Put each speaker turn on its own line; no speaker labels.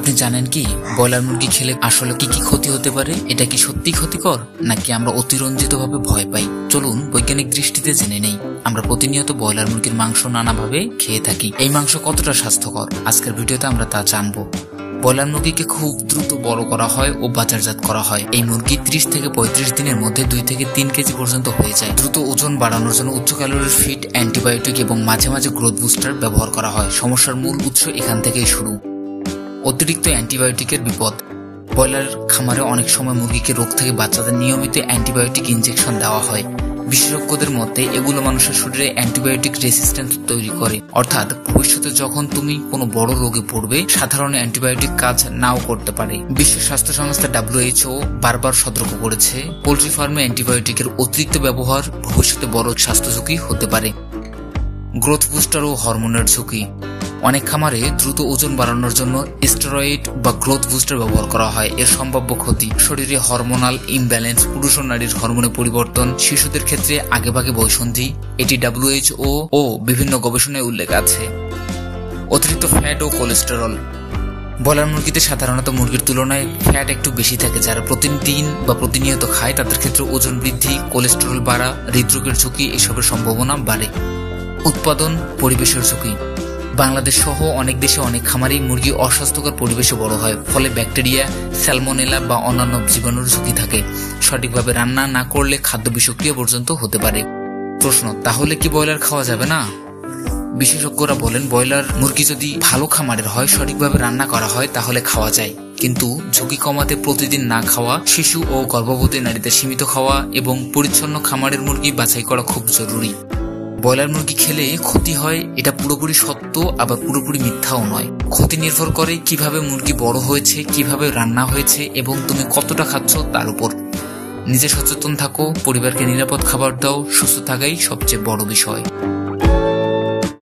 আপনি জানেন কি ব্রয়লার মুরগি খেলে আসলে কি কি ক্ষতি হতে পারে? এটা কি সত্যি ক্ষতিকর নাকি আমরা অতিরঞ্জিতভাবে ভয় পাই? চলুন বৈজ্ঞানিক দৃষ্টিতে জেনে নেই। আমরা প্রতিনিয়ত ব্রয়লার মুরগির মাংস নানাভাবে খেয়ে থাকি। এই মাংস কতটা স্বাস্থ্যকর আজকের ভিডিওতে আমরা তা জানবো। ব্রয়লার মুরগিকে খুব দ্রুত বড় করা হয় ও বাজারজাত করা হয়। এই মুরগি 30 থেকে 35 দিনের মধ্যে 2 থেকে 3 কেজি পর্যন্ত হয়ে যায়। দ্রুত ওজন বাড়ানোর জন্য উচ্চ ক্যালোরির ফিড, অ্যান্টিবায়োটিক এবং মাঝে মাঝে গ্রোথ বুস্টার ব্যবহার করা হয়। সমস্যার মূল উৎস এখান থেকেই শুরু। অতিরিক্ত অ্যান্টিবায়োটিকের বিপদ। ব্রয়লার খামারে অনেক সময় মুরগিকে রোগ থেকে বাঁচাতে নিয়মিত অ্যান্টিবায়োটিক ইনজেকশন দেওয়া হয়। বিশেষজ্ঞদের মতে এগুলো মানুষের শরীরে অ্যান্টিবায়োটিক রেসিস্ট্যান্স তৈরি করে, অর্থাৎ ভবিষ্যতে যখন তুমি কোনো বড় রোগে পড়বে সাধারণ অ্যান্টিবায়োটিক কাজ নাও করতে পারে। বিশ্ব স্বাস্থ্য সংস্থা WHO বারবার সতর্ক করেছে পোল্ট্রি ফার্মে অ্যান্টিবায়োটিকের অতিরিক্ত ব্যবহার ভবিষ্যতে বড় স্বাস্থ্য ঝুঁকি হতে পারে। গ্রোথ বুস্টার ও হরমোনের ঝুঁকি। অনেক খামারে দ্রুত ওজন বাড়ানোর জন্য স্টেরয়েড বা গ্রোথ বুস্টার ব্যবহার করা হয়। এর সম্ভাব্য ক্ষতি: শরীরে হরমোনাল ইমব্যালেন্স, পুরুষ ও নারীর হরমোনে পরিবর্তন, শিশুদের ক্ষেত্রে আগেভাগে বয়ঃসন্ধি। এটি WHO ও বিভিন্ন গবেষণায় উল্লেখ আছে। অতিরিক্ত ফ্যাট ও কোলেস্টেরল। ব্রয়লার মুরগিতে সাধারণত মুরগির তুলনায় ফ্যাট একটু বেশি থাকে। যারা প্রতিদিন বা প্রতিনিয়ত খায় তাদের ক্ষেত্রে ওজন বৃদ্ধি, কোলেস্টেরল বাড়া, হৃদরোগের ঝুঁকি এসবের সম্ভাবনা বাড়ে। উৎপাদন, পরিবেশের ঝুঁকি। বাংলাদেশ সহ অনেক দেশে অনেক খামারেই মুরগি অস্বাস্থ্যকর পরিবেশে বড় হয়, ফলে ব্যাকটেরিয়া, স্যালমোনেলা বা অন্যান্য জীবাণুর ঝুঁকি থাকে। সঠিকভাবে রান্না না করলে খাদ্য বিষক্রিয়া পর্যন্ত হতে পারে। প্রশ্ন: তাহলে কি ব্রয়লার খাওয়া যাবে না? বিশেষজ্ঞরা বলেন ব্রয়লার মুরগি যদি ভালো খামারের হয়, সঠিকভাবে রান্না করা হয় তাহলে খাওয়া যায়, কিন্তু ঝুঁকি কমাতে প্রতিদিন না খাওয়া, শিশু ও গর্ভবতী নারীদের সীমিত খাওয়া এবং পরিচ্ছন্ন খামারের মুরগি বাছাই করা খুব জরুরি। ব্রয়লার মুরগি খেলে ক্ষতি হয় এটা পুরোপুরি সত্য, আবার পুরোপুরি মিথ্যাও নয়। ক্ষতি নির্ভর করে কিভাবে মুরগি বড় হয়েছে, কিভাবে রান্না হয়েছে এবং তুমি কতটা খাচ্ছ তার উপর। নিজে সচেতন থাকো, পরিবারকে নিরাপদ খাবার দাও, সুস্থ থাকাই সবচেয়ে বড় বিষয়।